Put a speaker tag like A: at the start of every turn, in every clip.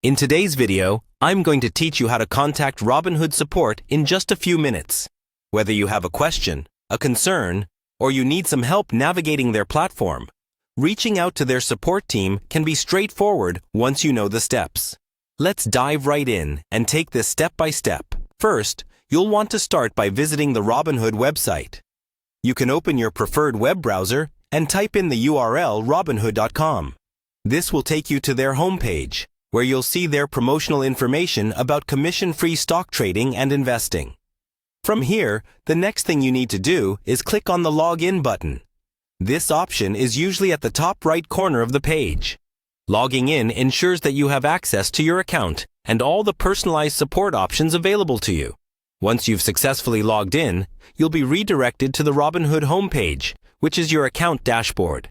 A: In today's video, I'm going to teach you how to contact Robinhood support in just a few minutes. Whether you have a question, a concern, or you need some help navigating their platform, reaching out to their support team can be straightforward once you know the steps. Let's dive right in and take this step by step. First, you'll want to start by visiting the Robinhood website. You can open your preferred web browser and type in the URL robinhood.com. This will take you to their homepage, where you'll see their promotional information about commission-free stock trading and investing. From here, the next thing you need to do is click on the Login button. This option is usually at the top right corner of the page. Logging in ensures that you have access to your account and all the personalized support options available to you. Once you've successfully logged in, you'll be redirected to the Robinhood homepage, which is your account dashboard.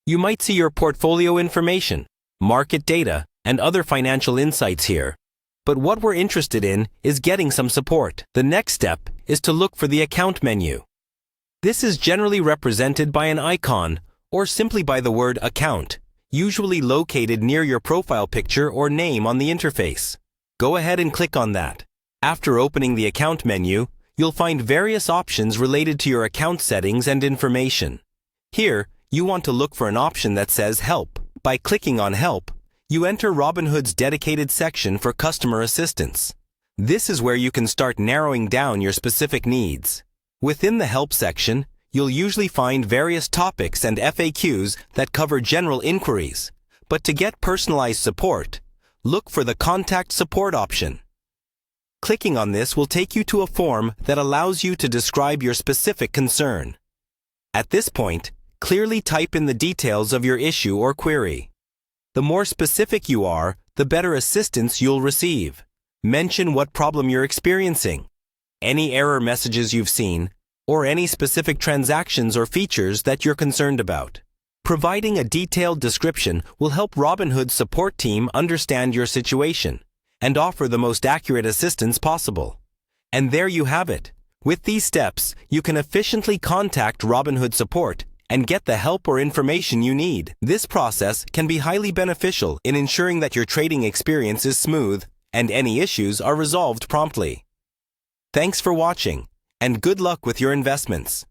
A: You might see your portfolio information, market data, and other financial insights here. But what we're interested in is getting some support. The next step is to look for the account menu. This is generally represented by an icon or simply by the word account, usually located near your profile picture or name on the interface. Go ahead and click on that. After opening the account menu, you'll find various options related to your account settings and information. Here, you want to look for an option that says Help. By clicking on Help, you enter Robinhood's dedicated section for customer assistance. This is where you can start narrowing down your specific needs. Within the Help section, you'll usually find various topics and FAQs that cover general inquiries. But to get personalized support, look for the Contact Support option. Clicking on this will take you to a form that allows you to describe your specific concern. At this point, clearly type in the details of your issue or query. The more specific you are, the better assistance you'll receive. Mention what problem you're experiencing, any error messages you've seen, or any specific transactions or features that you're concerned about. Providing a detailed description will help Robinhood's support team understand your situation and offer the most accurate assistance possible. And there you have it. With these steps, you can efficiently contact Robinhood support and get the help or information you need. This process can be highly beneficial in ensuring that your trading experience is smooth and any issues are resolved promptly. Thanks for watching, and good luck with your investments.